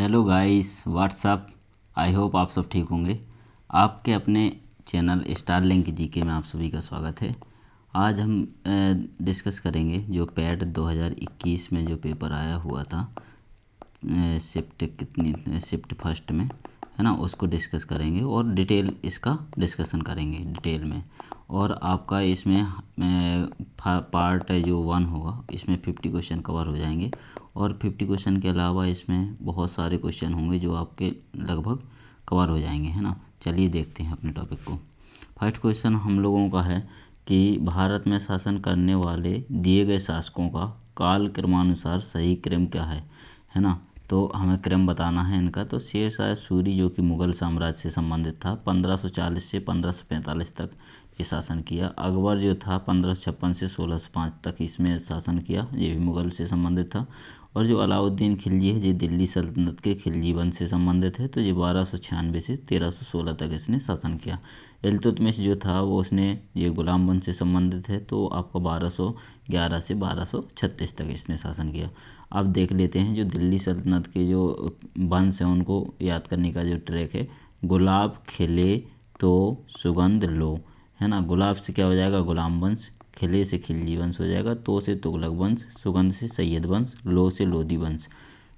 Hello guys, what's up. I hope आप सब ठीक होंगे। आपके अपने चैनल स्टारलिंक जीके में आप सभी का स्वागत है। आज हम डिस्कस करेंगे जो पैड 2021 में जो पेपर आया हुआ था शिफ्ट फर्स्ट में, है ना, उसको डिस्कस करेंगे और डिटेल इसका डिस्कशन करेंगे डिटेल में। और आपका इसमें पार्ट जो 1 होगा इसमें 50 क्वेश्चन कवर हो जाएंगे और 50 क्वेश्चन के अलावा इसमें बहुत सारे क्वेश्चन होंगे जो आपके लगभग कवर हो जाएंगे, है ना। चलिए देखते हैं अपने टॉपिक को। फर्स्ट क्वेश्चन हम लोगों का है कि भारत में शासन करने वाले दिए गए शासकों का काल क्रमानुसार सही क्रम क्या है ना। तो हमें क्रम बताना है इनका। तो शेरशाह सूरी जो कि मुग़ल साम्राज्य से संबंधित था, 1540 से 1545 तक ये शासन किया। अकबर जो था 1556 से 1605 तक इसमें शासन किया, ये भी मुग़ल से संबंधित था। और जो अलाउद्दीन खिलजी है ये दिल्ली सल्तनत के खिलजी वंश से संबंधित है, तो ये 1296 से 1316 तक इसने शासन किया। इल्तुतमिश जो था वो उसने ये गुलाम वंश से संबंधित है, तो आपका 1211 से 1236 तक इसने शासन किया। अब देख लेते हैं जो दिल्ली सल्तनत के जो वंश हैं उनको याद करने का जो ट्रैक है। गुलाब खिले तो सुगंध लो, है ना। गुलाब से क्या हो जाएगा, गुलाम वंश। खिले से खिलजी वंश हो जाएगा। तो से तुगलक वंश। सुगंध से सैयद वंश। लो से लोधी वंश।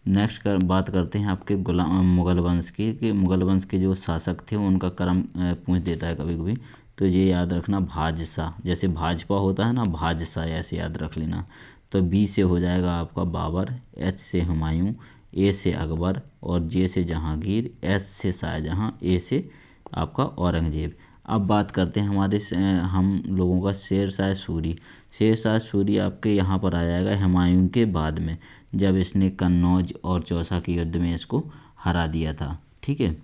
नेक्स्ट बात करते हैं आपके मुग़ल वंश की, कि मुग़ल वंश के जो शासक थे उनका क्रम पूछ देता है कभी कभी, तो ये याद रखना भाजशाह, जैसे भाजपा होता है ना, भाजशाह ऐसे याद रख लेना। तो बी से हो जाएगा आपका बाबर, एच से हुमायूं, ए से अकबर और जे से जहांगीर, एस से शाहजहां, ए से आपका औरंगजेब। अब बात करते हैं हम लोगों का शेरशाह सूरी। शेरशाह सूरी आपके यहाँ पर आ जाएगा हुमायूं के बाद में, जब इसने कन्नौज और चौसा के युद्ध में इसको हरा दिया था। ठीक है,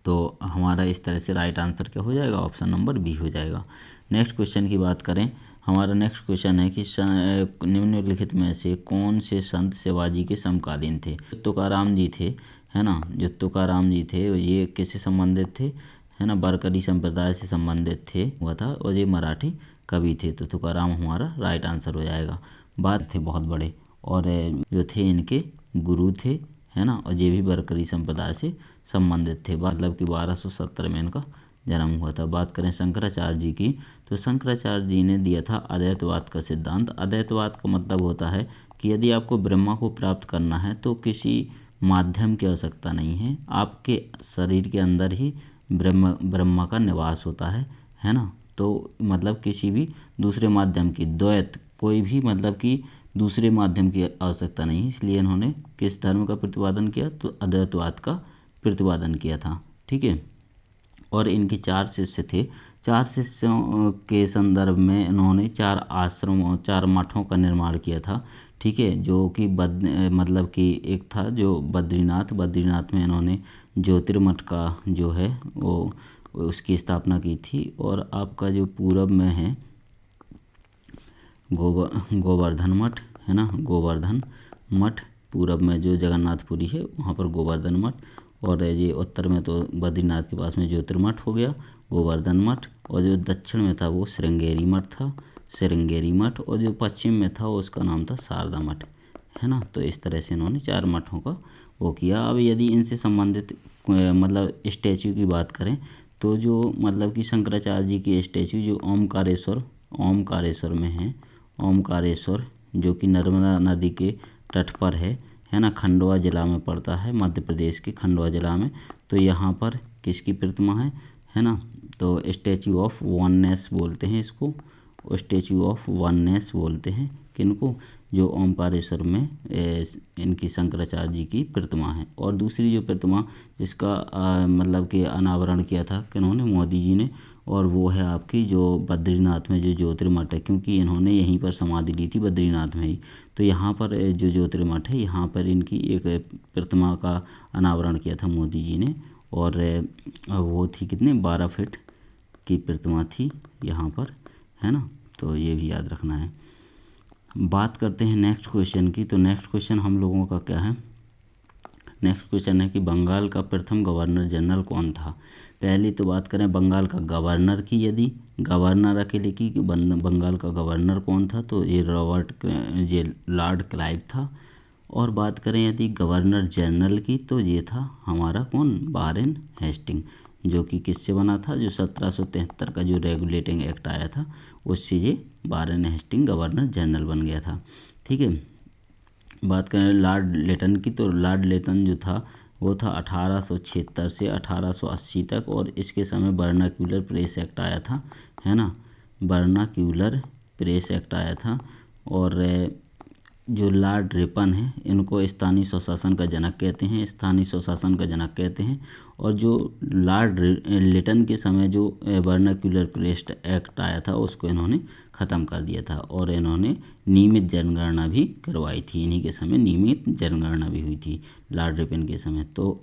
तो हमारा इस तरह से राइट आंसर क्या हो जाएगा, ऑप्शन नंबर बी हो जाएगा। नेक्स्ट क्वेश्चन की बात करें, हमारा नेक्स्ट क्वेश्चन है कि निम्नलिखित में से कौन से संत शिवाजी के समकालीन थे। तुकाराम जी थे, है ना। जो तुकाराम जी थे ये किससे संबंधित थे, है ना, वारकरी संप्रदाय से संबंधित थे हुआ था, और ये मराठी कवि थे। तो तुकाराम हमारा राइट आंसर हो जाएगा। बात थे बहुत बड़े और जो थे इनके गुरु थे, है ना, और ये भी वारकरी संप्रदाय से संबंधित थे। मतलब कि 1270 में इनका जन्म हुआ था। बात करें शंकराचार्य जी की, तो शंकराचार्य जी ने दिया था अद्वैतवाद का सिद्धांत। अद्वैतवाद का मतलब होता है कि यदि आपको ब्रह्मा को प्राप्त करना है तो किसी माध्यम की आवश्यकता नहीं है, आपके शरीर के अंदर ही ब्रह्मा का निवास होता है ना। तो मतलब किसी भी दूसरे माध्यम की, द्वैत, कोई भी मतलब कि दूसरे माध्यम की आवश्यकता नहीं है। इसलिए इन्होंने किस धर्म का प्रतिपादन किया, तो अद्वैतवाद का प्रतिपादन किया था। ठीक है, और इनके 4 शिष्य थे। 4 शिष्यों के संदर्भ में इन्होंने 4 आश्रमों, 4 मठों का निर्माण किया था। ठीक है, जो कि मतलब कि एक था जो बद्रीनाथ में इन्होंने ज्योतिर्मठ का जो है वो उसकी स्थापना की थी। और आपका जो पूरब में है गोवर्धन मठ, है ना, गोवर्धन मठ। पूरब में जो जगन्नाथपुरी है वहाँ पर गोवर्धन मठ, और ये उत्तर में तो बद्रीनाथ के पास में ज्योतिर्मठ हो गया, गोवर्धन मठ। और जो दक्षिण में था वो श्रृंगेरी मठ था, श्रृंगेरी मठ। और जो पश्चिम में था उसका नाम था शारदा मठ, है ना। तो इस तरह से इन्होंने 4 मठों का वो किया। अब यदि इनसे संबंधित मतलब स्टैचू की बात करें, तो जो मतलब कि शंकराचार्य जी की स्टैचू जो ओमकारेश्वर में है, ओमकारेश्वर जो कि नर्मदा नदी के तट पर है ना, खंडवा ज़िला में पड़ता है, मध्य प्रदेश के खंडवा ज़िला में। तो यहाँ पर किसकी प्रतिमा है ना, तो स्टैचू ऑफ वननेस बोलते हैं इसको, स्टैचू ऑफ वननेस बोलते हैं किनको, जो ओमकारेश्वर में इनकी शंकराचार्य जी की प्रतिमा है। और दूसरी जो प्रतिमा जिसका मतलब कि अनावरण किया था किन्होंने, मोदी जी ने, और वो है आपकी जो बद्रीनाथ में जो ज्योतिर्मठ है, क्योंकि इन्होंने यहीं पर समाधि ली थी बद्रीनाथ में ही। तो यहाँ पर जो ज्योतिर्मठ है यहाँ पर इनकी एक प्रतिमा का अनावरण किया था मोदी जी ने, और वो थी कितने, 12 फीट की प्रतिमा थी यहाँ पर, है ना। तो ये भी याद रखना है। बात करते हैं नेक्स्ट क्वेश्चन की। तो नेक्स्ट क्वेश्चन हम लोगों का क्या है, नेक्स्ट क्वेश्चन है कि बंगाल का प्रथम गवर्नर जनरल कौन था। पहली तो बात करें बंगाल का गवर्नर की, यदि गवर्नर अकेले की बंगाल का गवर्नर कौन था, तो ये लॉर्ड क्लाइव था। और बात करें यदि गवर्नर जनरल की, तो ये था हमारा कौन, वारेन हेस्टिंग, जो कि किससे बना था, जो 1773 का जो रेगुलेटिंग एक्ट आया था उससे ये वारेन हेस्टिंग गवर्नर जनरल बन गया था। ठीक है, बात करें लॉर्ड लेटन की, तो लॉर्ड लेटन जो था वो था 1876 से 1880 तक, और इसके समय वर्नाक्यूलर प्रेस एक्ट आया था, है ना, वर्नाक्यूलर प्रेस एक्ट आया था। और जो लॉर्ड रिपन है इनको स्थानीय स्वशासन का जनक कहते हैं, स्थानीय स्वशासन का जनक कहते हैं। और जो लॉर्ड लिटन के समय जो वर्नाक्यूलर प्रेस एक्ट आया था उसको इन्होंने ख़त्म कर दिया था, और इन्होंने नियमित जनगणना भी करवाई थी, इन्हीं के समय नियमित जनगणना भी हुई थी लॉर्ड रिपन के समय। तो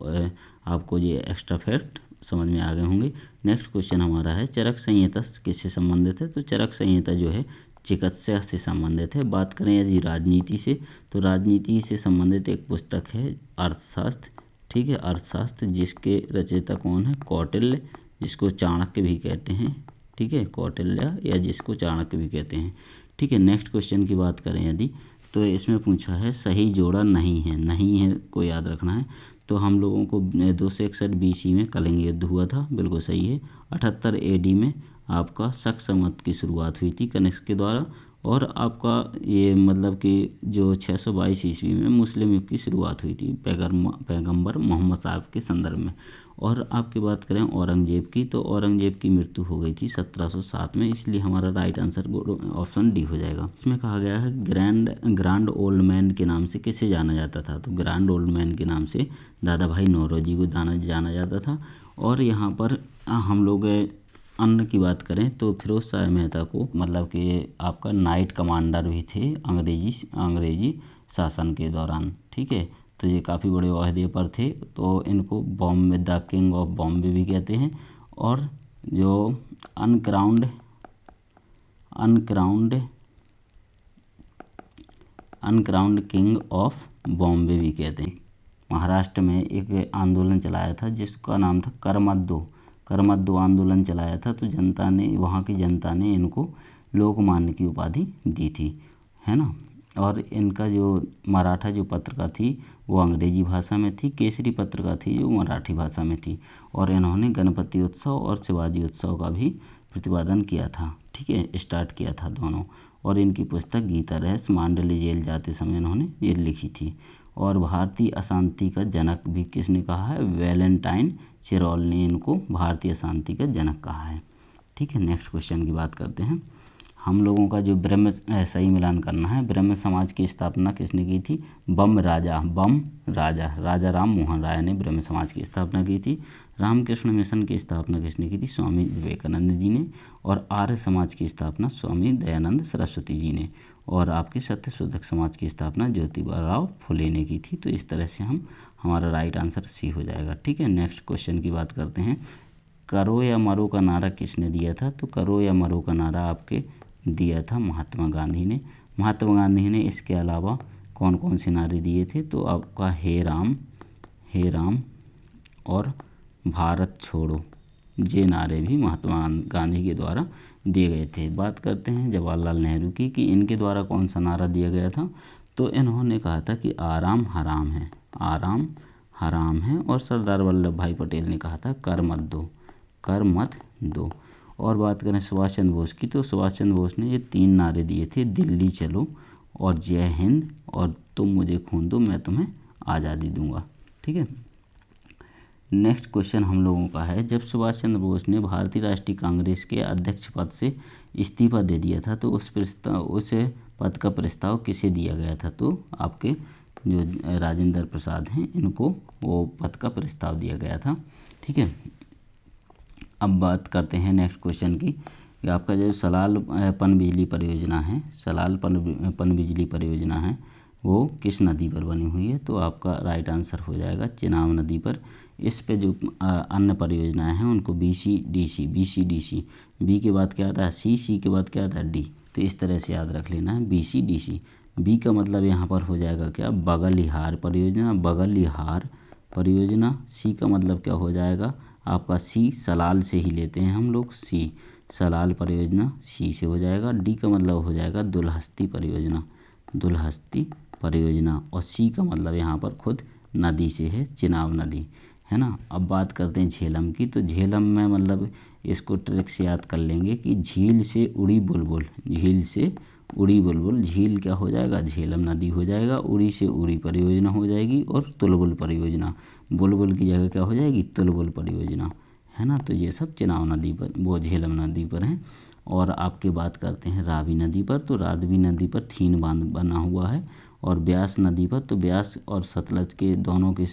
आपको ये एक्स्ट्रा फैक्ट समझ में आ गए होंगे। नेक्स्ट क्वेश्चन हमारा है चरक संहिता किससे संबंधित है, तो चरक संहिता जो है चिकित्सा से संबंधित है। बात करें यदि राजनीति से, तो राजनीति से संबंधित एक पुस्तक है अर्थशास्त्र, ठीक है, अर्थशास्त्र, जिसके रचयिता कौन है, कौटिल्य, जिसको चाणक्य भी कहते हैं, ठीक है, कौटिल्य या जिसको चाणक्य भी कहते हैं। ठीक है, नेक्स्ट क्वेश्चन की बात करें यदि, तो इसमें पूछा है सही जोड़ा नहीं है, नहीं है को याद रखना है। तो हम लोगों को 261 BC में कलिंग युद्ध हुआ था, बिल्कुल सही है। 78 AD में आपका शक संवत की शुरुआत हुई थी कनिष्क के द्वारा, और आपका ये मतलब कि जो 622 ईस्वी में मुस्लिम युग की शुरुआत हुई थी पैगंबर मोहम्मद साहब के संदर्भ में। और आपकी बात करें औरंगजेब की, तो औरंगजेब की मृत्यु हो गई थी 1707 में, इसलिए हमारा राइट आंसर ऑप्शन डी हो जाएगा। इसमें कहा गया है ग्रांड ओल्ड मैन के नाम से किसे जाना जाता था, तो ग्रांड ओल्ड मैन के नाम से दादा भाई नौरोजी को जाना जाता था। और यहाँ पर हम लोग अन्य की बात करें तो फिरोज शाह मेहता को मतलब कि आपका नाइट कमांडर भी थे अंग्रेजी शासन के दौरान, ठीक है, तो ये काफ़ी बड़े ओहदे पर थे, तो इनको Bombay the king of Bombay भी कहते हैं। और जो अनक्राउंड किंग ऑफ बॉम्बे भी कहते हैं। महाराष्ट्र में एक आंदोलन चलाया था जिसका नाम था करमद्दो आंदोलन चलाया था, तो जनता ने, वहाँ की जनता ने इनको लोकमान्य की उपाधि दी थी, है ना। और इनका जो मराठा जो पत्रिका थी वो अंग्रेजी भाषा में थी, केसरी पत्रिका थी जो मराठी भाषा में थी। और इन्होंने गणपति उत्सव और शिवाजी उत्सव का भी प्रतिपादन किया था, ठीक है, स्टार्ट किया था दोनों। और इनकी पुस्तक गीता रहस्य मांडली जेल जाते समय इन्होंने ये लिखी थी। और भारतीय अशांति का जनक भी किसने कहा है, वैलेंटाइन चिरोल ने इनको भारतीय अशांति का जनक कहा है। ठीक है, नेक्स्ट क्वेश्चन की बात करते हैं। हम लोगों का जो ब्रह्म सही मिलान करना है, ब्रह्म समाज की स्थापना किसने की थी, राजा राम मोहन राय ने ब्रह्म समाज की स्थापना की थी। रामकृष्ण मिशन की स्थापना किसने की थी, स्वामी विवेकानंद जी ने। और आर्य समाज की स्थापना स्वामी दयानंद सरस्वती जी ने। और आपके सत्यशोधक समाज की स्थापना ज्योतिबा फुले ने की थी। तो इस तरह से हमारा राइट आंसर सी हो जाएगा। ठीक है, नेक्स्ट क्वेश्चन की बात करते हैं। करो या मरो का नारा किसने दिया था, तो करो या मरो का नारा आपके दिया था महात्मा गांधी ने। महात्मा गांधी ने इसके अलावा कौन कौन से नारे दिए थे, तो आपका हे राम और भारत छोड़ो, ये नारे भी महात्मा गांधी के द्वारा दिए गए थे। बात करते हैं जवाहरलाल नेहरू की कि इनके द्वारा कौन सा नारा दिया गया था, तो इन्होंने कहा था कि आराम हराम है। और सरदार वल्लभ भाई पटेल ने कहा था कर मत दो। और बात करें सुभाष चंद्र बोस की, तो सुभाष चंद्र बोस ने ये 3 नारे दिए थे, दिल्ली चलो और जय हिंद और तुम मुझे खून दो मैं तुम्हें आज़ादी दूंगा। ठीक है, नेक्स्ट क्वेश्चन हम लोगों का है, जब सुभाष चंद्र बोस ने भारतीय राष्ट्रीय कांग्रेस के अध्यक्ष पद से इस्तीफा दे दिया था, तो उस पद का प्रस्ताव किसे दिया गया था, तो आपके जो राजेंद्र प्रसाद हैं इनको वो पद का प्रस्ताव दिया गया था। ठीक है, अब बात करते हैं नेक्स्ट क्वेश्चन की कि आपका जो सलाल पनबिजली परियोजना है वो किस नदी पर बनी हुई है, तो आपका राइट आंसर हो जाएगा चेनाब नदी पर। इस पे जो अन्य परियोजनाएं हैं उनको BCDC, बी के बाद क्या आता है सी के बाद क्या आता है डी, तो इस तरह से याद रख लेना है BCDC। बी का मतलब यहाँ पर हो जाएगा क्या, बगलिहार परियोजना। सी का मतलब क्या हो जाएगा आपका सी, सलाल से ही लेते हैं हम लोग, सी सलाल परियोजना सी से हो जाएगा। डी का मतलब हो जाएगा दुलहस्ती परियोजना, और सी का मतलब यहाँ पर खुद नदी से है, चिनाब नदी, है ना। अब बात करते हैं झेलम की। तो झेलम में मतलब इसको ट्रिक से याद कर लेंगे कि झील से उड़ी बुलबुल, झील से उड़ी बुलबुल, झील क्या हो जाएगा, झेलम नदी हो जाएगा, उड़ी से उड़ी परियोजना हो जाएगी, और तुलबुल परियोजना, बुलबुल की जगह क्या हो जाएगी, तुलबुल परियोजना, है ना। तो ये सब चिनाब नदी पर, वो झेलम नदी पर हैं। और आपके बात करते हैं रावी नदी पर। तो रावी नदी पर थीन बांध बना हुआ है, और ब्यास नदी पर, तो ब्यास और सतलज के दोनों के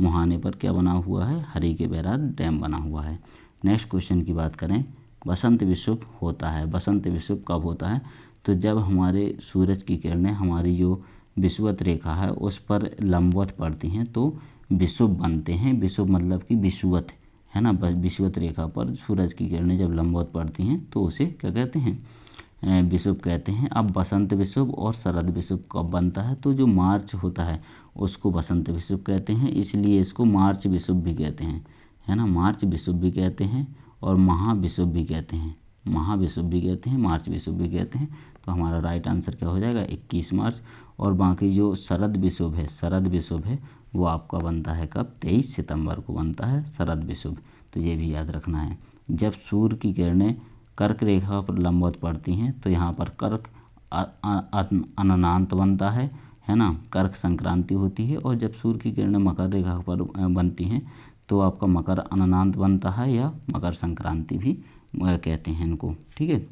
मुहाने पर क्या बना हुआ है, हरी के बैराज डैम बना हुआ है। नेक्स्ट क्वेश्चन की बात करें, बसंत विषुव होता है। बसंत विषुव कब होता है, तो जब हमारे सूरज की किरणें हमारी जो विषुवत रेखा है उस पर लंबवत पड़ती हैं तो विषुव बनते हैं। विषुव मतलब कि विषुवत, है ना, विषुवत रेखा पर सूरज की किरणें जब लंबवत पड़ती हैं तो उसे क्या कहते हैं, विषुव कहते हैं। अब बसंत विषुव और शरद विषुव कब बनता है, तो जो मार्च होता है उसको बसंत विषुव कहते हैं, इसलिए इसको मार्च विषुव भी कहते हैं, है ना। मार्च विषुव भी कहते हैं और महाविषुव भी कहते हैं, महाविषुव भी कहते हैं, मार्च विषुव भी कहते हैं। तो हमारा राइट आंसर क्या हो जाएगा, 21 मार्च। और बाकी जो शरद विषुव है, शरद विषुव है वो आपका बनता है कब, 23 सितंबर को बनता है शरद विषुव। तो ये भी याद रखना है। जब सूर्य की किरणें कर्क रेखा पर लंबवत पड़ती हैं तो यहाँ पर कर्क अननांत बनता है ना, कर्क संक्रांति होती है। और जब सूर्य की किरणें मकर रेखा पर बनती हैं तो आपका मकर अननांत बनता है, या मकर संक्रांति भी कहते हैं इनको, ठीक है।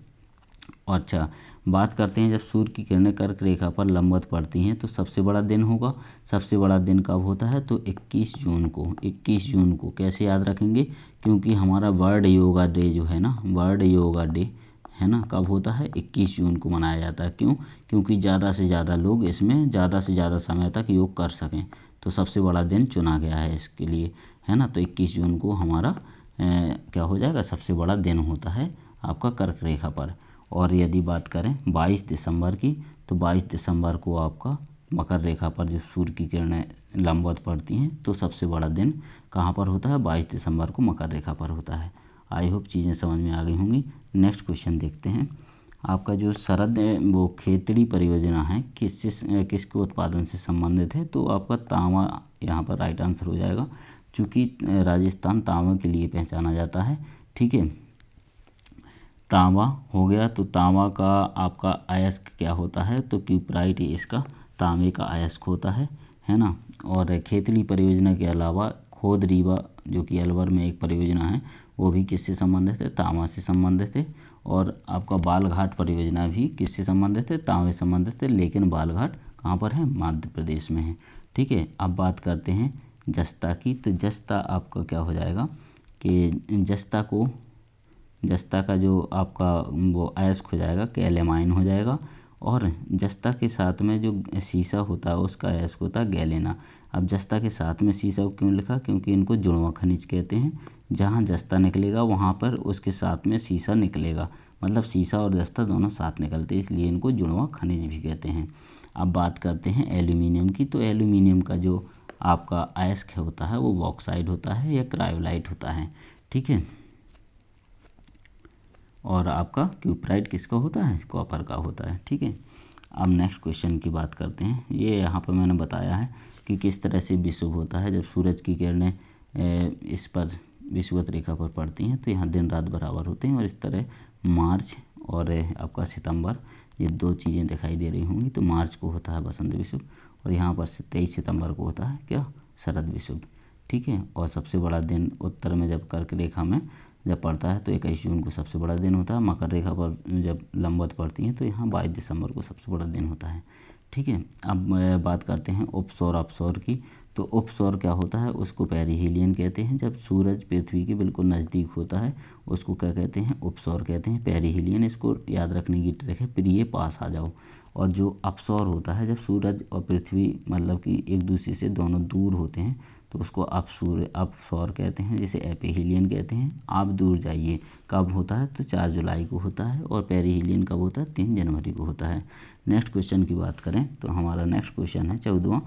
और अच्छा, बात करते हैं जब सूर्य की किरणें कर्क रेखा पर लंबवत पड़ती हैं तो सबसे बड़ा दिन होगा। सबसे बड़ा दिन कब होता है, तो 21 जून को। 21 जून को कैसे याद रखेंगे, क्योंकि हमारा वर्ल्ड योगा डे जो है ना, वर्ल्ड योगा डे है ना, कब होता है, 21 जून को मनाया जाता है। क्यों, क्योंकि ज़्यादा से ज़्यादा लोग इसमें ज़्यादा से ज़्यादा समय तक योग कर सकें, तो सबसे बड़ा दिन चुना गया है इसके लिए, है ना। तो 21 जून को हमारा क्या हो जाएगा, सबसे बड़ा दिन होता है आपका कर्क रेखा पर। और यदि बात करें 22 दिसंबर की, तो 22 दिसंबर को आपका मकर रेखा पर जब सूर्य की किरणें लंबवत पड़ती हैं तो सबसे बड़ा दिन कहाँ पर होता है, 22 दिसंबर को मकर रेखा पर होता है। आई होप चीज़ें समझ में आ गई होंगी। नेक्स्ट क्वेश्चन देखते हैं। आपका जो शरद वो खेतड़ी परियोजना है किसके उत्पादन से संबंधित है, तो आपका तांबा यहाँ पर राइट आंसर हो जाएगा, चूँकि राजस्थान तांबे के लिए पहचाना जाता है, ठीक है। तांबा हो गया, तो तांबा का आपका अयस्क क्या होता है, तो क्यूपराइट इसका तांबे का अयस्क होता है ना। और खेतड़ी परियोजना के अलावा खोद रीवा जो कि अलवर में एक परियोजना है वो भी किससे संबंधित है, तांबा से संबंधित है। और आपका बालघाट परियोजना भी किससे संबंधित है, तांबे से संबंधित है, लेकिन बालघाट कहाँ पर है, मध्य प्रदेश में है, ठीक है। अब बात करते हैं जस्ता की। तो जस्ता आपका क्या हो जाएगा कि जस्ता का जो आपका वो अयस्क हो जाएगा कैलेमाइन हो जाएगा। और जस्ता के साथ में जो सीसा होता है उसका अयस्क होता है गैलेना। अब जस्ता के साथ में सीसा क्यों लिखा, क्योंकि इनको जुड़वा खनिज कहते हैं। जहाँ जस्ता निकलेगा वहाँ पर उसके साथ में सीसा निकलेगा, मतलब सीसा और जस्ता दोनों साथ निकलते हैं, इसलिए इनको जुड़वा खनिज भी कहते हैं। अब बात करते हैं एल्यूमिनियम की। तो एल्यूमिनियम का जो आपका अयस्क होता है वो बॉक्साइड होता है या क्रायोलाइट होता है, ठीक है। और आपका क्यूपराइट किसका होता है, कॉपर का होता है, ठीक है। अब नेक्स्ट क्वेश्चन की बात करते हैं। ये यहाँ पर मैंने बताया है कि किस तरह से विषुव होता है। जब सूरज की किरणें इस पर विषुवत रेखा पर पड़ती हैं तो यहाँ दिन रात बराबर होते हैं, और इस तरह मार्च और आपका सितंबर ये दो चीज़ें दिखाई दे रही होंगी। तो मार्च को होता है बसंत विषुव और यहाँ पर 23 सितंबर को होता है क्या, शरद विषुव, ठीक है। और सबसे बड़ा दिन उत्तर में जब कर्क रेखा में जब पड़ता है तो 21 जून को सबसे बड़ा दिन होता है। मकर रेखा पर जब लंबवत पड़ती हैं तो यहाँ 22 दिसंबर को सबसे बड़ा दिन होता है, ठीक है। अब बात करते हैं उपसौर अपसौर की। तो उपसौर क्या होता है, उसको पेरिहीलियन कहते हैं। जब सूरज पृथ्वी के बिल्कुल नज़दीक होता है उसको क्या कहते हैं, उपसौर कहते हैं। पेरिहीलियन इसको याद रखने की ट्रिक है, प्रिय पास आ जाओ। और जो अपसौर होता है जब सूरज और पृथ्वी मतलब कि एक दूसरे से दोनों दूर होते हैं तो उसको अपसौर कहते हैं, जिसे एपिहीलियन कहते हैं। आप दूर जाइए कब होता है, तो 4 जुलाई को होता है। और पेरिहीलियन कब होता है, 3 जनवरी को होता है। नेक्स्ट क्वेश्चन की बात करें तो हमारा नेक्स्ट क्वेश्चन है 14वां।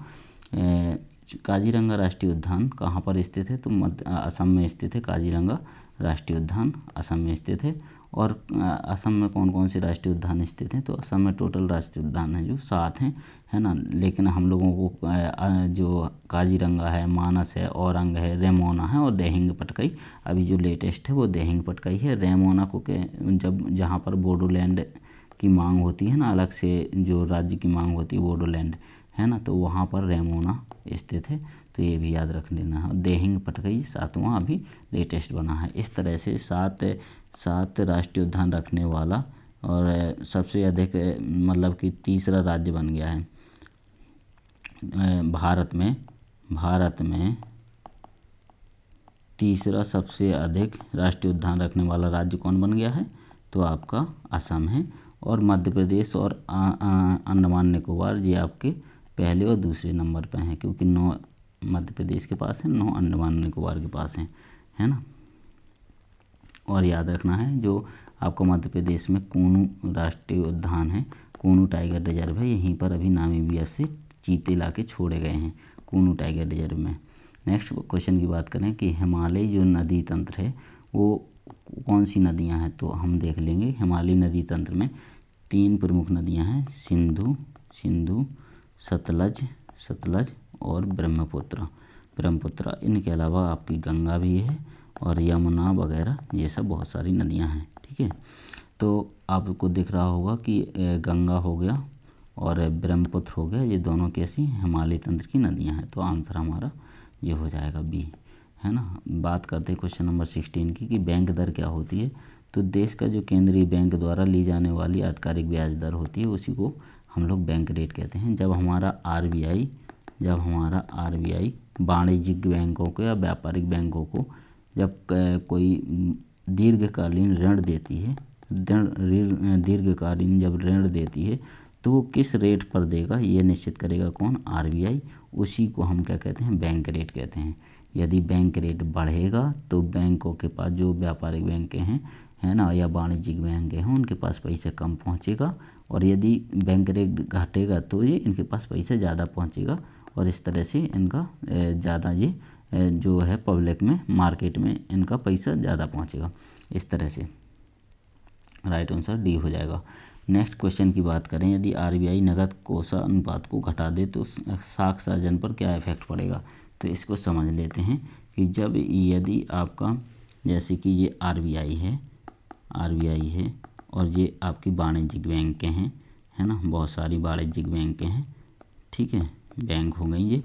काजीरंगा राष्ट्रीय उद्यान कहाँ पर स्थित है, तो असम में स्थित है काजीरंगा राष्ट्रीय उद्यान असम में स्थित है। और असम में कौन कौन से राष्ट्रीय उद्यान स्थित हैं? तो असम में टोटल राष्ट्रीय उद्यान है जो 7 हैं, है ना। लेकिन हम लोगों को जो काजीरंगा है, मानस है, औरंग है, रेमोना है और देहिंग पटकाई, अभी जो लेटेस्ट है वो देहिंग पटकाई है। रेमोना को जब जहाँ पर बोडोलैंड की मांग होती है ना, अलग से जो राज्य की मांग होती है बोडोलैंड, है ना, तो वहाँ पर रेमोना स्थित है, तो ये भी याद रख लेना है। देहिंग पटकाई 7वां अभी लेटेस्ट बना है। इस तरह से 7 राष्ट्रीय उद्यान रखने वाला और सबसे अधिक मतलब कि तीसरा राज्य बन गया है भारत में तीसरा सबसे अधिक राष्ट्रीय उद्यान रखने वाला राज्य कौन बन गया है? तो आपका असम है। और मध्य प्रदेश और अंडमान निकोबार ये आपके पहले और दूसरे नंबर पे हैं, क्योंकि 9 मध्य प्रदेश के पास है, 9 अंडमान निकोबार के पास हैं, है ना। और याद रखना है जो आपका मध्य प्रदेश में कूनू राष्ट्रीय उद्यान है, कूनू टाइगर रिजर्व है, यहीं पर अभी नामीबिया से चीते लाके छोड़े गए हैं कूनू टाइगर रिजर्व में। नेक्स्ट क्वेश्चन की बात करें कि हिमालय जो नदी तंत्र है वो कौन सी नदियां हैं? तो हम देख लेंगे हिमालय नदी तंत्र में 3 प्रमुख नदियां हैं, सिंधु, सतलज और ब्रह्मपुत्र। इनके अलावा आपकी गंगा भी है और यमुना वगैरह, ये सब बहुत सारी नदियां हैं, ठीक है। तो आपको दिख रहा होगा कि गंगा हो गया और ब्रह्मपुत्र हो गया, ये दोनों कैसी हिमालय तंत्र की नदियां हैं। तो आंसर हमारा ये हो जाएगा बी, है ना। बात करते हैं क्वेश्चन नंबर 16 की कि बैंक दर क्या होती है? तो देश का जो केंद्रीय बैंक द्वारा ली जाने वाली आधिकारिक ब्याज दर होती है उसी को हम लोग बैंक रेट कहते हैं। जब हमारा आरबीआई वाणिज्यिक बैंकों को या व्यापारिक बैंकों को जब कोई दीर्घकालीन ऋण देती है, दीर्घकालीन जब ऋण देती है तो वो किस रेट पर देगा ये निश्चित करेगा कौन? आरबीआई। उसी को हम क्या कहते हैं? बैंक रेट कहते हैं। यदि बैंक रेट बढ़ेगा तो बैंकों के पास, जो व्यापारिक बैंक हैं, है ना, या वाणिज्यिक बैंक हैं, उनके पास पैसे कम पहुंचेगा, और यदि बैंक रेट घटेगा तो ये इनके पास पैसे ज़्यादा पहुंचेगा, और इस तरह से इनका ज़्यादा ये जो है पब्लिक में, मार्केट में इनका पैसा ज़्यादा पहुंचेगा। इस तरह से राइट आंसर डी हो जाएगा। नेक्स्ट क्वेश्चन की बात करें, यदि आरबीआई नगद कोषा अनुपात को घटा दे तो साख सर्जन पर क्या इफेक्ट पड़ेगा? तो इसको समझ लेते हैं कि यदि आपका, जैसे कि ये आरबीआई है और ये आपकी वाणिज्यिक बैंकें हैं, है ना, बहुत सारी वाणिज्यिक बैंकें हैं, ठीक है, बैंक हो गई ये।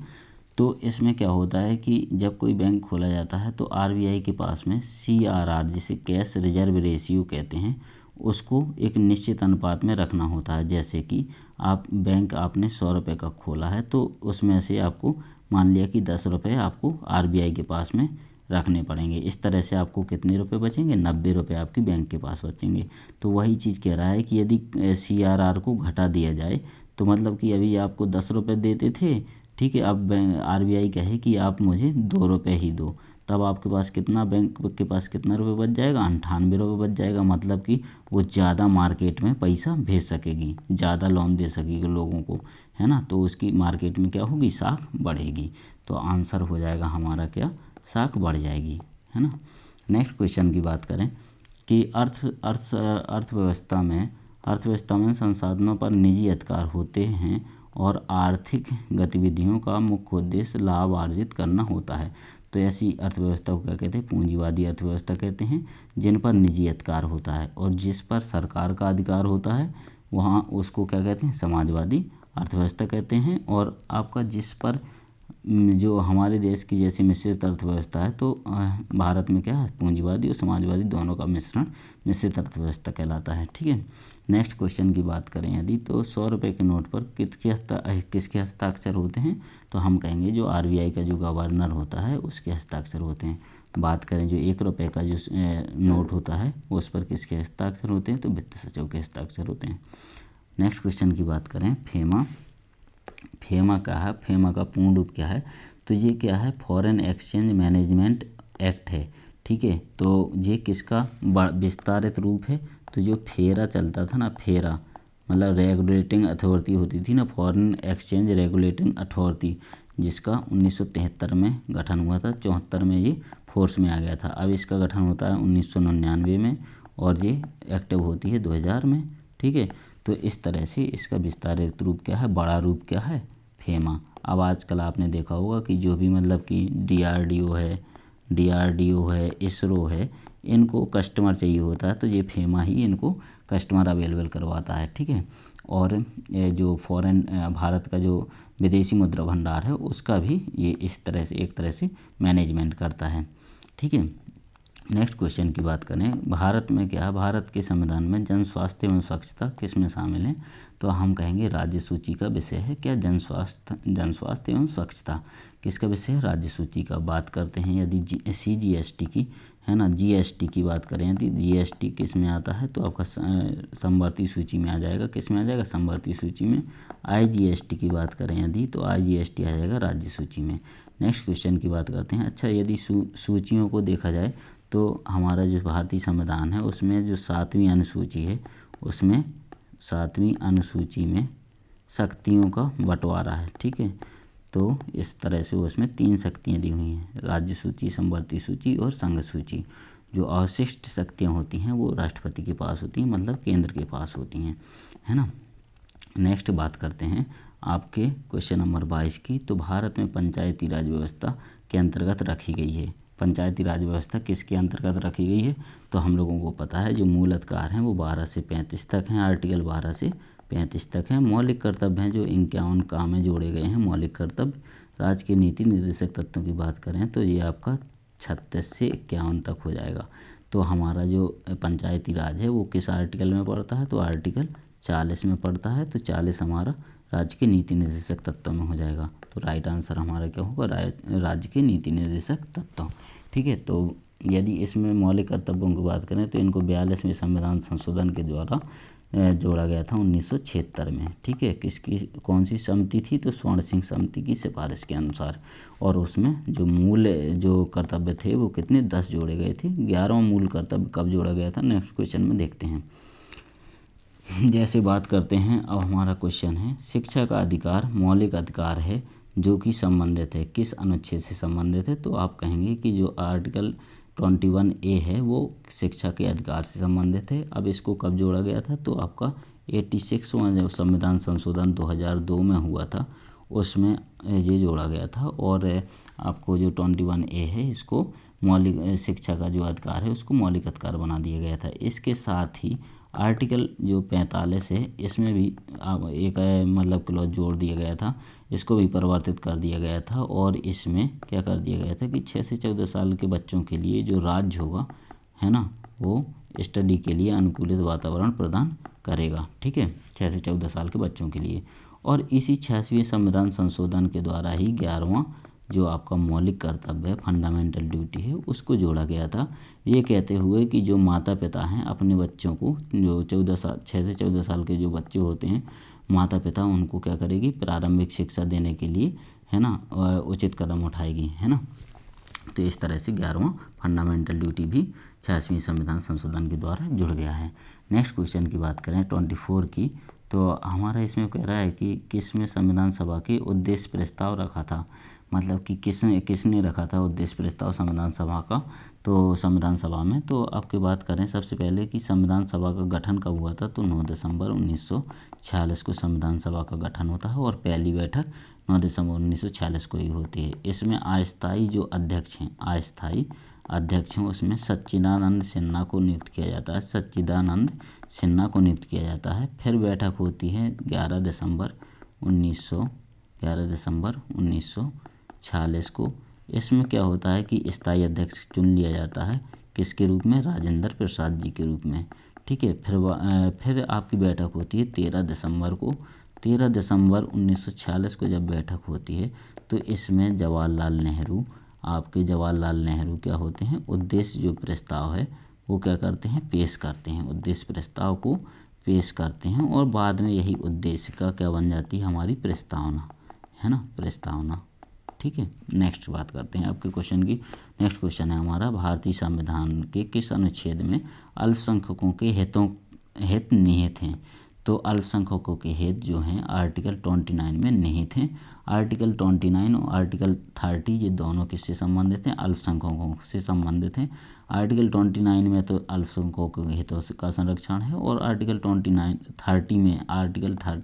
तो इसमें क्या होता है कि जब कोई बैंक खोला जाता है तो आरबीआई के पास में CRR, जिसे कैश रिजर्व रेशियो कहते हैं, उसको एक निश्चित अनुपात में रखना होता है। जैसे कि बैंक आपने 100 रुपये का खोला है तो उसमें से आपको मान लिया कि 10 रुपये आपको आरबीआई के पास में रखने पड़ेंगे। इस तरह से आपको कितने रुपए बचेंगे? 90 रुपये आपकी बैंक के पास बचेंगे। तो वही चीज़ कह रहा है कि यदि CRR को घटा दिया जाए तो मतलब कि अभी आपको 10 रुपये देते थे, ठीक है, अब आरबीआई कहे कि आप मुझे 2 रुपये ही दो, तब आपके पास कितना, बैंक के पास कितना रुपये बच जाएगा? 98 रुपये बच जाएगा। मतलब कि वो ज़्यादा मार्केट में पैसा भेज सकेगी, ज़्यादा लोन दे सकेगी लोगों को, है ना। तो उसकी मार्केट में क्या होगी? साख बढ़ेगी। तो आंसर हो जाएगा हमारा क्या? साख बढ़ जाएगी, है ना। नेक्स्ट क्वेश्चन की बात करें कि अर्थव्यवस्था में संसाधनों पर निजी अधिकार होते हैं और आर्थिक गतिविधियों का मुख्य उद्देश्य लाभ अर्जित करना होता है। तो ऐसी अर्थव्यवस्था को क्या कहते हैं? पूंजीवादी अर्थव्यवस्था कहते हैं, जिन पर निजी अधिकार होता है, और जिस पर सरकार का अधिकार होता है वहाँ उसको क्या कहते हैं? समाजवादी अर्थव्यवस्था कहते हैं। और आपका जिस पर जो हमारे देश की जैसी मिश्रित अर्थव्यवस्था है, तो भारत में क्या है? पूंजीवादी और समाजवादी दोनों का मिश्रण मिश्रित अर्थव्यवस्था कहलाता है, ठीक है। नेक्स्ट क्वेश्चन की बात करें यदि, तो 100 रुपये के नोट पर किसके हस्ताक्षर होते हैं? तो हम कहेंगे जो आरबीआई का जो गवर्नर होता है उसके हस्ताक्षर होते हैं। बात करें जो 1 रुपये का जो नोट होता है उस पर किसके हस्ताक्षर होते हैं? तो वित्त सचिव के हस्ताक्षर होते हैं। नेक्स्ट क्वेश्चन की बात करें, फेमा क्या है? फेमा का पूर्ण रूप क्या है? तो ये क्या है? फॉरेन एक्सचेंज मैनेजमेंट एक्ट है, ठीक है। तो ये किसका विस्तारित रूप है? तो जो फेरा चलता था ना, फेरा मतलब रेगुलेटिंग अथॉरिटी होती थी ना, फॉरेन एक्सचेंज रेगुलेटिंग अथॉरिटी, जिसका 1973 में गठन हुआ था, 74 में ये फोर्स में आ गया था। अब इसका गठन होता है 1999 में और ये एक्टिव होती है 2000 में। ठीक है, तो इस तरह से इसका विस्तारित रूप क्या है, बड़ा रूप क्या है, फेमा। अब आजकल आपने देखा होगा कि जो भी मतलब कि डीआरडीओ है, इसरो है, इनको कस्टमर चाहिए होता है तो ये फेमा ही इनको कस्टमर अवेलेबल करवाता है। ठीक है, और जो फॉरेन भारत का जो विदेशी मुद्रा भंडार है उसका भी ये इस तरह से एक तरह से मैनेजमेंट करता है। ठीक है, नेक्स्ट क्वेश्चन की बात करें, भारत में क्या, भारत के संविधान में जन स्वास्थ्य एवं स्वच्छता किस में शामिल है, तो हम कहेंगे राज्य सूची का विषय है क्या, जन स्वास्थ्य एवं स्वच्छता किसका विषय है, राज्य सूची का। बात करते हैं यदि CGST की, है ना, GST की बात करें यदि GST किस में आता है तो आपका समवर्ती सूची में आ जाएगा। किस में आ जाएगा, समवर्ती सूची में। IGST की बात करें यदि तो IGST आ जाएगा राज्य सूची में। नेक्स्ट क्वेश्चन की बात करते हैं। अच्छा, यदि सूचियों को देखा जाए तो हमारा जो भारतीय संविधान है उसमें जो 7वीं अनुसूची है उसमें 7वीं अनुसूची में शक्तियों का बंटवारा है। ठीक है, तो इस तरह से उसमें 3 शक्तियाँ दी हुई हैं, राज्य सूची, समवर्ती सूची और संघ सूची। जो अवशिष्ट शक्तियाँ होती हैं वो राष्ट्रपति के पास होती हैं, मतलब केंद्र के पास होती हैं, है ना। नेक्स्ट बात करते हैं आपके क्वेश्चन नंबर 22 की, तो भारत में पंचायती राज व्यवस्था के अंतर्गत रखी गई है। पंचायती राज व्यवस्था किसके अंतर्गत रखी गई है, तो हम लोगों को पता है जो मूल अधिकार हैं वो 12 से 35 तक हैं, आर्टिकल 12 से 35 तक हैं। मौलिक कर्तव्य हैं जो 51 काम में जोड़े गए हैं, मौलिक कर्तव्य। राज्य के नीति निर्देशक तत्वों की बात करें तो ये आपका 36 से 51 तक हो जाएगा। तो हमारा जो पंचायती राज है वो किस आर्टिकल में पड़ता है, तो आर्टिकल 40 में पड़ता है। तो 40 हमारा राज्य के नीति निर्देशक तत्वों में हो जाएगा। तो राइट आंसर हमारा क्या होगा, राज्य के नीति निर्देशक तत्व। ठीक है, तो यदि इसमें मौलिक कर्तव्यों की बात करें तो इनको 42वें संविधान संशोधन के द्वारा जोड़ा गया था 1976 में। ठीक है, किसकी कौन सी समिति थी, तो स्वर्ण सिंह समिति की सिफारिश के अनुसार। और उसमें जो मूल जो कर्तव्य थे वो कितने, 10 जोड़े गए थे। 11वां मूल कर्तव्य कब जोड़ा गया था, नेक्स्ट क्वेश्चन में देखते हैं। जैसे बात करते हैं, अब हमारा क्वेश्चन है शिक्षा का अधिकार मौलिक अधिकार है जो कि संबंधित है, किस अनुच्छेद से संबंधित है, तो आप कहेंगे कि जो आर्टिकल 21A है वो शिक्षा के अधिकार से संबंधित है। अब इसको कब जोड़ा गया था, तो आपका 86वां जो संविधान संशोधन 2002 में हुआ था उसमें ये जोड़ा गया था। और आपको जो 21A है इसको मौलिक शिक्षा का जो अधिकार है उसको मौलिक अधिकार बना दिया गया था। इसके साथ ही आर्टिकल जो 45 है इसमें भी एक मतलब क्लॉज जोड़ दिया गया था, इसको भी परिवर्तित कर दिया गया था। और इसमें क्या कर दिया गया था कि 6 से 14 साल के बच्चों के लिए जो राज्य होगा, है ना, वो स्टडी के लिए अनुकूलित वातावरण प्रदान करेगा। ठीक है, 6 से 14 साल के बच्चों के लिए। और इसी 86वें संविधान संशोधन के द्वारा ही 11वां जो आपका मौलिक कर्तव्य है, फंडामेंटल ड्यूटी है, उसको जोड़ा गया था। ये कहते हुए कि जो माता पिता हैं अपने बच्चों को, जो 6 से 14 साल के जो बच्चे होते हैं, माता पिता उनको क्या करेगी, प्रारंभिक शिक्षा देने के लिए, है ना, उचित कदम उठाएगी, है ना। तो इस तरह से 11वां फंडामेंटल ड्यूटी भी 86वें संविधान संशोधन के द्वारा जुड़ गया है। नेक्स्ट क्वेश्चन की बात करें 24 की, तो हमारा इसमें कह रहा है कि किसमें संविधान सभा के उद्देश्य प्रस्ताव रखा था, मतलब कि किसने रखा था उद्देश्य प्रस्ताव संविधान सभा का, तो संविधान सभा में। तो आपकी बात करें सबसे पहले कि संविधान सभा का गठन कब हुआ था, तो 9 दिसंबर 1946 को संविधान सभा का गठन होता है और पहली बैठक 9 दिसंबर 1946 को ही होती है। इसमें अस्थायी जो अध्यक्ष हैं, अस्थायी अध्यक्ष हैं उसमें सच्चिदानंद सिन्हा को नियुक्त किया जाता है, सच्चिदानंद सिन्हा को नियुक्त किया जाता है। फिर बैठक होती है 11 दिसंबर 1946 को। इसमें क्या होता है कि स्थायी अध्यक्ष चुन लिया जाता है, किसके रूप में, राजेंद्र प्रसाद जी के रूप में। ठीक है, फिर आपकी बैठक होती है 13 दिसंबर को। 13 दिसंबर 1946 को जब बैठक होती है तो इसमें जवाहरलाल नेहरू क्या होते हैं, उद्देश्य जो प्रस्ताव है वो क्या करते हैं, पेश करते हैं, उद्देश्य प्रस्ताव को पेश करते हैं। और बाद में यही उद्देश्य का क्या बन जाती है, हमारी प्रस्तावना, है ना, प्रस्तावना। ठीक है, नेक्स्ट बात करते हैं आपके क्वेश्चन की। नेक्स्ट क्वेश्चन है हमारा, भारतीय संविधान के किस अनुच्छेद में अल्पसंख्यकों के हित निहित हैं, तो अल्पसंख्यकों के हित जो हैं आर्टिकल 29 में निहित हैं। आर्टिकल 29 और आर्टिकल 30 ये दोनों किससे संबंधित हैं? अल्पसंख्यकों से संबंधित हैं। आर्टिकल 29 में तो अल्पसंख्यकों के हितों का संरक्षण है और आर्टिकल 30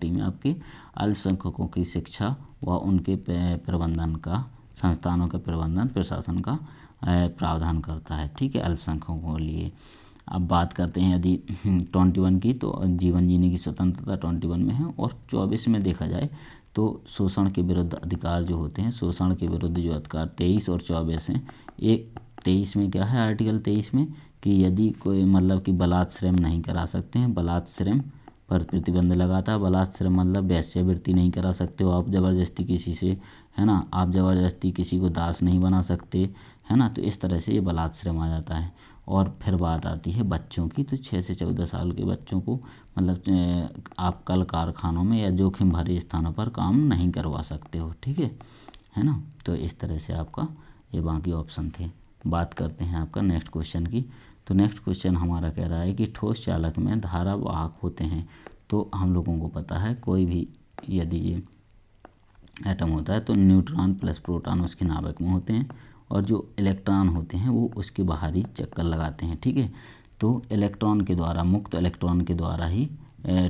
में आपके अल्पसंख्यकों की शिक्षा व उनके प्रबंधन का, संस्थानों के प्रबंधन प्रशासन का प्रावधान करता है। ठीक है, अल्पसंख्यकों के लिए। अब बात करते हैं यदि 21 की, तो जीवन जीने की स्वतंत्रता 21 में है। और 24 में देखा जाए तो शोषण के विरुद्ध अधिकार जो होते हैं, शोषण के विरुद्ध जो अधिकार 23 और 24 हैं। एक 23 में क्या है, आर्टिकल 23 में कि यदि कोई मतलब कि बलात् श्रम नहीं करा सकते हैं, बलात् श्रम पर प्रतिबंध लगाता है। बलात् श्रम मतलब वेश्यावृत्ति नहीं करा सकते हो आप ज़बरदस्ती किसी से, है ना, आप ज़बरदस्ती किसी को दास नहीं बना सकते, है ना, तो इस तरह से ये बलात् श्रम आ जाता है। और फिर बात आती है बच्चों की, तो 6 से 14 साल के बच्चों को मतलब आप कल कारखानों में या जोखिम भरे स्थानों पर काम नहीं करवा सकते हो। ठीक है ना, तो इस तरह से आपका ये बाकी ऑप्शन थे। बात करते हैं आपका नेक्स्ट क्वेश्चन की। तो नेक्स्ट क्वेश्चन हमारा कह रहा है कि ठोस चालक में धारावाहक होते हैं। तो हम लोगों को पता है कोई भी यदि ये एटम होता है तो न्यूट्रॉन प्लस प्रोटॉन उसके नाभिक में होते हैं और जो इलेक्ट्रॉन होते हैं वो उसके बाहरी चक्कर लगाते हैं। ठीक है, तो इलेक्ट्रॉन के द्वारा, मुक्त इलेक्ट्रॉन के द्वारा ही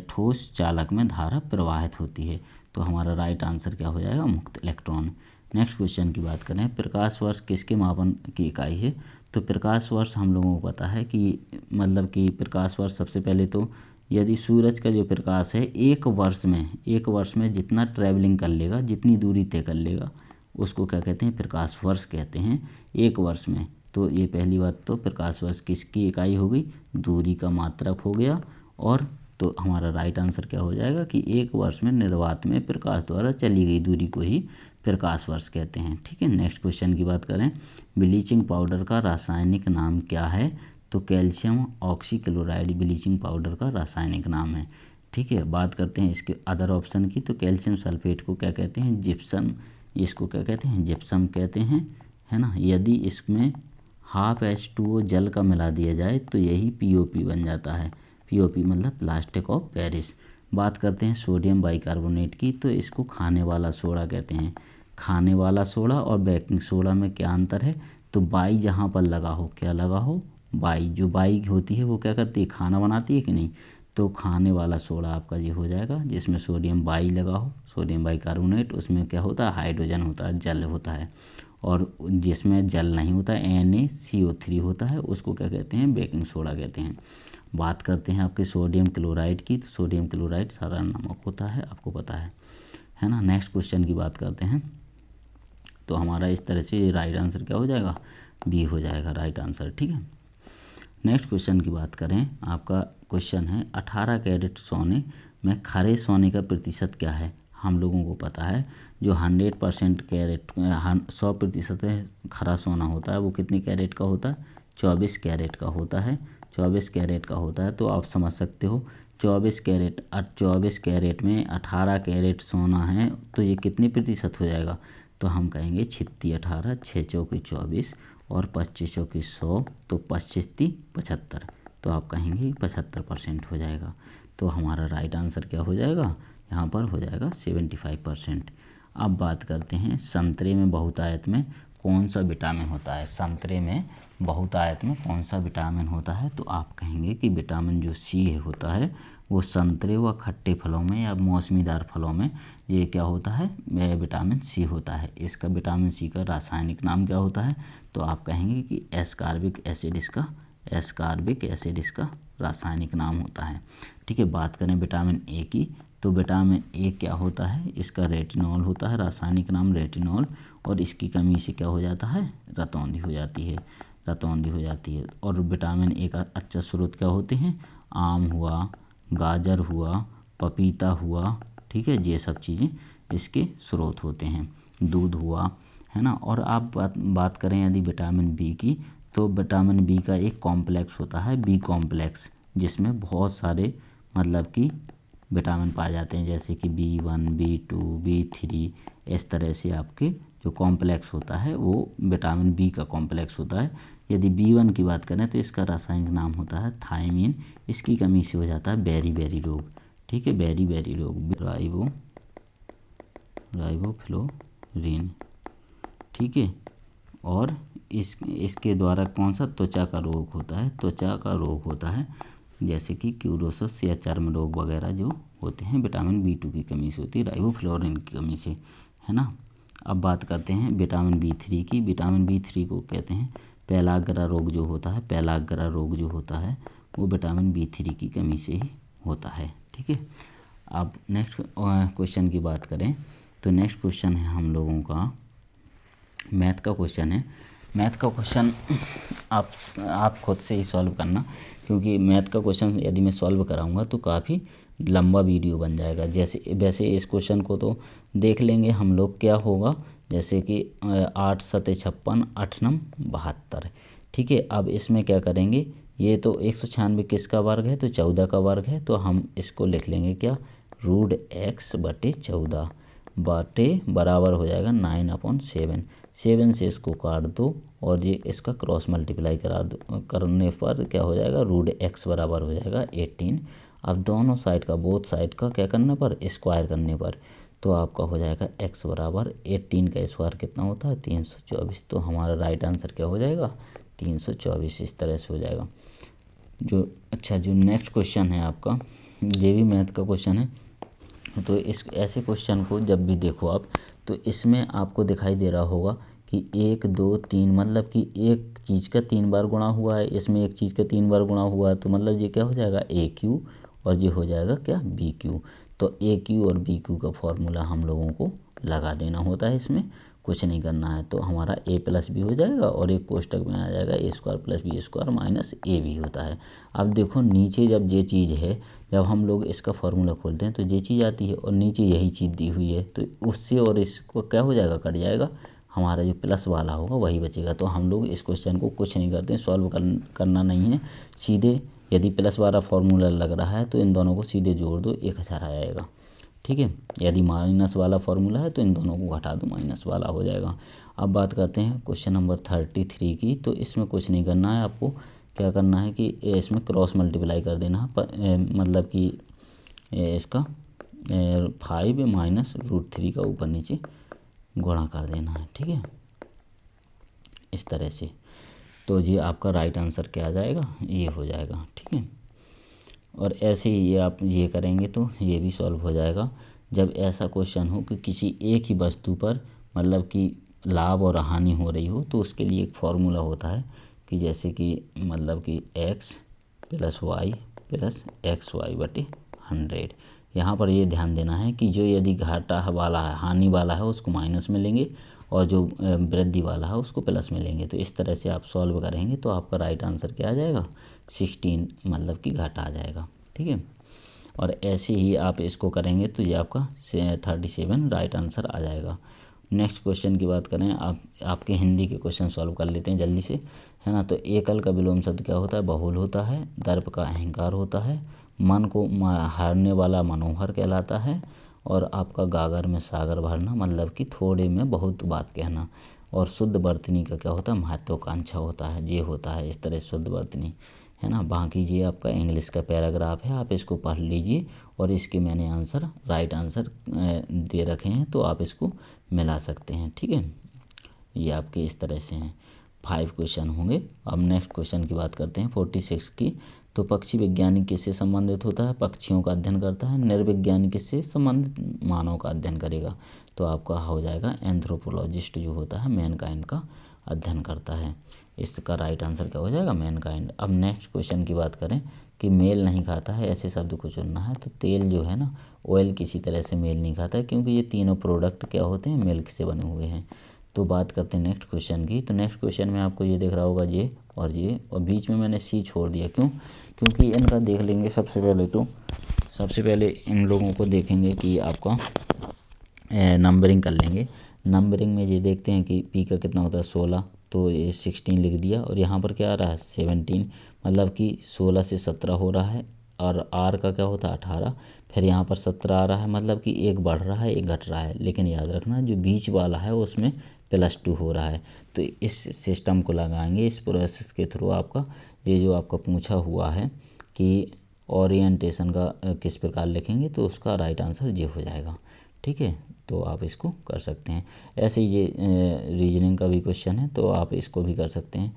ठोस चालक में धारा प्रवाहित होती है। तो हमारा राइट आंसर क्या हो जाएगा? मुक्त इलेक्ट्रॉन। नेक्स्ट क्वेश्चन की बात करें, प्रकाश वर्ष किसके मापन की इकाई है? तो प्रकाश वर्ष हम लोगों को पता है कि मतलब कि प्रकाश वर्ष सबसे पहले तो यदि सूरज का जो प्रकाश है एक वर्ष में जितना ट्रैवलिंग कर लेगा, जितनी दूरी तय कर लेगा, उसको क्या कहते हैं? प्रकाश वर्ष कहते हैं, एक वर्ष में। तो ये पहली बात, तो प्रकाश वर्ष किसकी इकाई हो गई? दूरी का मात्रक हो गया। और तो हमारा राइट आंसर क्या हो जाएगा कि एक वर्ष में निर्वात में प्रकाश द्वारा चली गई दूरी को ही प्रकाश वर्ष कहते हैं। ठीक है, नेक्स्ट क्वेश्चन की बात करें, ब्लीचिंग पाउडर का रासायनिक नाम क्या है? तो कैल्शियम ऑक्सीक्लोराइड ब्लीचिंग पाउडर का रासायनिक नाम है। ठीक है, बात करते हैं इसके अदर ऑप्शन की। तो कैल्शियम सल्फेट को क्या कहते हैं? जिप्सम। इसको क्या कहते हैं? जिप्सम कहते हैं, है ना। यदि इसमें हाफ H2O जल का मिला दिया जाए तो यही POP बन जाता है। POP मतलब प्लास्टिक ऑफ पेरिस। बात करते हैं सोडियम बाइकार्बोनेट की, तो इसको खाने वाला सोडा कहते हैं। खाने वाला सोडा और बेकिंग सोडा में क्या अंतर है? तो बाई जहाँ पर लगा हो, क्या लगा हो? बाई। जो बाई होती है वो क्या करती है? खाना बनाती है कि नहीं? तो खाने वाला सोडा आपका ये हो जाएगा जिसमें सोडियम बाई लगा हो, सोडियम बाइकार्बोनेट। उसमें क्या होता है? हाइड्रोजन होता है, जल होता है। और जिसमें जल नहीं होता है, NaCO3 होता है, उसको क्या कहते हैं? बेकिंग सोडा कहते हैं। बात करते हैं आपके सोडियम क्लोराइड की। तो सोडियम क्लोराइड साधारण नमक होता है, आपको पता है ना। नेक्स्ट क्वेश्चन की बात करते हैं, तो हमारा इस तरह से राइट आंसर क्या हो जाएगा? बी हो जाएगा राइट आंसर। ठीक है, नेक्स्ट क्वेश्चन की बात करें, आपका क्वेश्चन है 18 कैरेट सोने में खरे सोने का प्रतिशत क्या है? हम लोगों को पता है जो 100% कैरेट 100% खरा सोना होता है वो कितने कैरेट का होता है? 24 कैरेट का होता है। 24 कैरेट का होता है। तो आप समझ सकते हो 24 कैरेट में 18 कैरेट सोना है तो ये कितने प्रतिशत हो जाएगा? तो हम कहेंगे 36 18, 6 चौके 24 और 25 चौके 100, तो 25 3 75। तो आप कहेंगे 75% हो जाएगा। तो हमारा राइट आंसर क्या हो जाएगा? यहाँ पर हो जाएगा 75%। अब बात करते हैं संतरे में बहुतायत में कौन सा विटामिन होता है? संतरे में बहुतायत में कौन सा विटामिन होता है? तो आप कहेंगे कि विटामिन जो C होता है वो संतरे व खट्टे फलों में या मौसमीदार फलों में ये क्या होता है? विटामिन C होता है। इसका विटामिन C का रासायनिक नाम क्या होता है? तो आप कहेंगे कि एस्कॉर्बिक एसिड इसका रासायनिक नाम होता है। ठीक है, बात करें विटामिन A की, तो विटामिन A क्या होता है? इसका रेटिनॉल होता है, रासायनिक नाम रेटिनॉल। और इसकी कमी से क्या हो जाता है? रतौंधी हो जाती है। और विटामिन A का अच्छा स्रोत क्या होते हैं? आम हुआ, गाजर हुआ, पपीता हुआ, ठीक है, ये सब चीज़ें इसके स्रोत होते हैं। दूध हुआ, है ना। और आप बात करें यदि विटामिन B की, तो विटामिन B का एक कॉम्प्लेक्स होता है B कॉम्प्लेक्स, जिसमें बहुत सारे मतलब कि विटामिन पाए जाते हैं, जैसे कि B1 B2 B3। इस तरह से आपके जो कॉम्प्लेक्स होता है वो विटामिन B का कॉम्प्लेक्स होता है। यदि B1 की बात करें तो इसका रासायनिक नाम होता है थायमीन। इसकी कमी से हो जाता है बेरी बेरी रोग। ठीक है, वेरी वेरी रोग, राइबोफ्लोरिन, ठीक है। और इसके द्वारा कौन सा त्वचा का रोग होता है, त्वचा का रोग होता है जैसे कि क्यूरोसिस या चर्म रोग वगैरह जो होते हैं विटामिन B2 की कमी से होती है, राइबोफ्लोरिन की कमी से, है ना। अब बात करते हैं विटामिन B3 की। विटामिन B3 को कहते हैं पेलाग्रा रोग जो होता है, पेलाग्रा रोग जो होता है वो विटामिन B3 की कमी से ही होता है, ठीक है। अब नेक्स्ट क्वेश्चन की बात करें तो नेक्स्ट क्वेश्चन है हम लोगों का मैथ का क्वेश्चन है। मैथ का क्वेश्चन आप खुद से ही सॉल्व करना, क्योंकि मैथ का क्वेश्चन यदि मैं सॉल्व कराऊंगा तो काफ़ी लंबा वीडियो बन जाएगा। वैसे इस क्वेश्चन को तो देख लेंगे हम लोग, क्या होगा जैसे कि 8 7 56 8 9 72, ठीक है। अब इसमें क्या करेंगे, ये तो 196 किसका वर्ग है, तो 14 का वर्ग है, तो हम इसको लिख लेंगे क्या, √x/14 बाटे बराबर हो जाएगा 9/7। 7 से इसको काट दो और ये इसका क्रॉस मल्टीप्लाई करने पर क्या हो जाएगा, √x बराबर हो जाएगा 18। अब दोनों साइड का, बोथ साइड का क्या करने पर, स्क्वायर करने पर, तो आपका हो जाएगा x बराबर 18 का स्क्वायर कितना होता है, 324। तो हमारा राइट आंसर क्या हो जाएगा, 324। इस तरह से हो जाएगा। जो नेक्स्ट क्वेश्चन है आपका, ये भी मैथ का क्वेश्चन है। तो इस ऐसे क्वेश्चन को जब भी देखो आप, तो इसमें आपको दिखाई दे रहा होगा कि 1 2 3, मतलब कि एक चीज़ का 3 बार गुणा हुआ है, इसमें एक चीज़ का 3 बार गुणा हुआ है, तो मतलब ये क्या हो जाएगा, AQ, और ये हो जाएगा क्या, BQ। तो AQ और BQ का फॉर्मूला हम लोगों को लगा देना होता है, इसमें कुछ नहीं करना है। तो हमारा A+B हो जाएगा और एक कोष्टक में आ जाएगा A² + B² - AB होता है। अब देखो नीचे जब ये चीज़ है, जब हम लोग इसका फार्मूला खोलते हैं तो ये चीज़ आती है और नीचे यही चीज़ दी हुई है, तो उससे और इसको क्या हो जाएगा, कट जाएगा, हमारा जो प्लस वाला होगा वही बचेगा। तो हम लोग इस क्वेश्चन को कुछ नहीं करते, सॉल्व करना नहीं है, सीधे यदि प्लस वाला फार्मूला लग रहा है तो इन दोनों को सीधे जोड़ दो, 1000 आ जाएगा, ठीक है। यदि माइनस वाला फार्मूला है तो इन दोनों को घटा दो, माइनस वाला हो जाएगा। अब बात करते हैं क्वेश्चन नंबर 33 की। तो इसमें कुछ नहीं करना है, आपको क्या करना है कि इसमें क्रॉस मल्टीप्लाई कर देना है, मतलब कि इसका 5 माइनस √3 का ऊपर नीचे गुणा कर देना है, ठीक है, इस तरह से। तो ये आपका राइट आंसर क्या आ जाएगा, ये हो जाएगा, ठीक है। और ऐसे ही ये आप ये करेंगे तो ये भी सॉल्व हो जाएगा। जब ऐसा क्वेश्चन हो कि किसी एक ही वस्तु पर मतलब कि लाभ और हानि हो रही हो, तो उसके लिए एक फार्मूला होता है कि जैसे कि मतलब कि x + y + xy/100। यहाँ पर ये ध्यान देना है कि जो यदि घाटा वाला है, हानि वाला है, उसको माइनस में लेंगे और जो वृद्धि वाला है उसको प्लस में लेंगे। तो इस तरह से आप सॉल्व करेंगे तो आपका राइट आंसर क्या आ जाएगा, 16, मतलब कि घाटा आ जाएगा, ठीक है। और ऐसे ही आप इसको करेंगे तो ये आपका 37 राइट आंसर आ जाएगा। नेक्स्ट क्वेश्चन की बात करें, आपके हिंदी के क्वेश्चन सॉल्व कर लेते हैं जल्दी से, है ना। तो एकल का विलोम शब्द क्या होता है, बहुल होता है। दर्प का अहंकार होता है। मन को हारने वाला मनोहर कहलाता है। और आपका गागर में सागर भरना, मतलब कि थोड़े में बहुत बात कहना। और शुद्ध वर्तनी का क्या होता है, महत्वाकांक्षा होता है, ये होता है इस तरह शुद्ध वर्तनी, है ना। बाकी ये आपका इंग्लिश का पैराग्राफ है, आप इसको पढ़ लीजिए और इसके मैंने आंसर, राइट आंसर दे रखे हैं, तो आप इसको मिला सकते हैं, ठीक है। ये आपके इस तरह से हैं, 5 क्वेश्चन होंगे। अब नेक्स्ट क्वेश्चन की बात करते हैं 46 की। तो पक्षी वैज्ञानिक किससे संबंधित होता है, पक्षियों का अध्ययन करता है। निर्विज्ञानिक किससे संबंधित, मानव का अध्ययन करेगा। तो आपका हो जाएगा एंथ्रोपोलॉजिस्ट जो होता है मैनकाइंड का अध्ययन करता है। इसका राइट आंसर क्या हो जाएगा, मैनकाइंड। अब नेक्स्ट क्वेश्चन की बात करें कि मेल नहीं खाता है, ऐसे शब्द को चुनना है। तो तेल जो है ना, ऑयल किसी तरह से मेल नहीं खाता है, क्योंकि ये तीनों प्रोडक्ट क्या होते हैं, मिल्क से बने हुए हैं। तो बात करते हैं नेक्स्ट क्वेश्चन की। तो नेक्स्ट क्वेश्चन में आपको ये दिख रहा होगा ये और ये, और बीच में मैंने सी छोड़ दिया, क्यों, क्योंकि इनका देख लेंगे सबसे पहले। तो सबसे पहले इन लोगों को देखेंगे कि आपका नंबरिंग कर लेंगे। नंबरिंग में ये देखते हैं कि पी का कितना होता है 16, तो ये 16 लिख दिया। और यहाँ पर क्या आ रहा है 17, मतलब कि 16 से 17 हो रहा है। और आर का क्या होता है 18, फिर यहाँ पर 17 आ रहा है, मतलब कि एक बढ़ रहा है एक घट रहा है। लेकिन याद रखना जो बीच वाला है उसमें +2 हो रहा है। तो इस सिस्टम को लगाएंगे, इस प्रोसेस के थ्रू आपका ये जो आपका पूछा हुआ है कि ओरिएंटेशन का किस प्रकार लिखेंगे, तो उसका राइट आंसर ये हो जाएगा। ठीक है, तो आप इसको कर सकते हैं। ऐसे ही ये रीजनिंग का भी क्वेश्चन है, तो आप इसको भी कर सकते हैं।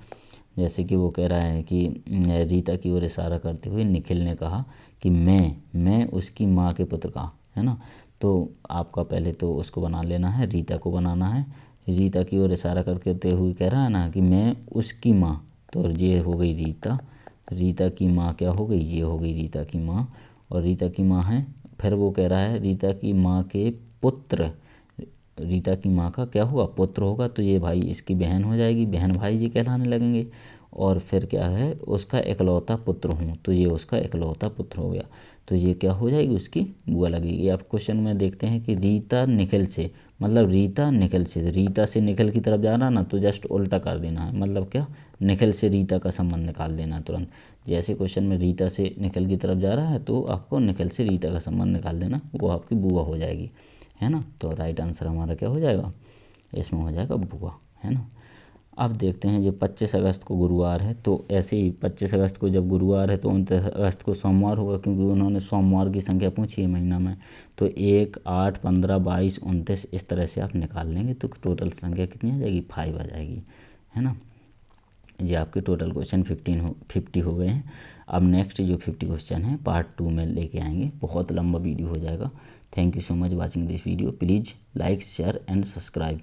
जैसे कि वो कह रहा है कि रीता की ओर इशारा करते हुए निखिल ने कहा कि मैं उसकी माँ के पुत्र का, है ना। तो आपका पहले तो उसको बना लेना है, रीता को बनाना है। रीता की ओर इशारा करते हुए कह रहा है ना कि मैं उसकी माँ, तो ये हो गई रीता। रीता की माँ क्या हो गई, ये हो गई रीता की माँ, और रीता की माँ है। फिर वो कह रहा है रीता की माँ के पुत्र, रीता की माँ का क्या हुआ, पुत्र होगा, तो ये भाई इसकी बहन हो जाएगी, बहन भाई ये कहलाने लगेंगे। और फिर क्या है, उसका इकलौता पुत्र हूँ, तो ये उसका इकलौता पुत्र हो गया, तो ये क्या हो जाएगी, उसकी बुआ लगेगी। आप क्वेश्चन में देखते हैं कि रीता निखिल से, मतलब रीता निखिल से, रीता से निखिल की तरफ जा रहा ना, तो जस्ट उल्टा कर देना है, मतलब क्या, निखिल से रीता का संबंध निकाल देना है तुरंत। जैसे क्वेश्चन में रीता से निखिल की तरफ जा रहा है, तो आपको निखिल से रीता का संबंध निकाल देना, वो आपकी बुआ हो जाएगी, है ना। तो राइट आंसर हमारा क्या हो जाएगा, इसमें हो जाएगा बुआ, है ना। अब देखते हैं ये 25 अगस्त को गुरुवार है, तो ऐसे ही 25 अगस्त को जब गुरुवार है तो 29 अगस्त को सोमवार होगा, क्योंकि उन्होंने सोमवार की संख्या पूछी है महीना में। तो 1, 8, 15, 22, 29 इस तरह से आप निकाल लेंगे, तो टोटल संख्या कितनी आ जाएगी, 5 आ जाएगी, है ना। ये आपके टोटल क्वेश्चन 50 हो गए हैं। अब नेक्स्ट जो 50 क्वेश्चन है पार्ट 2 में लेके आएंगे, बहुत लंबा वीडियो हो जाएगा। Thank you so much watching this video. Please like, share and subscribe.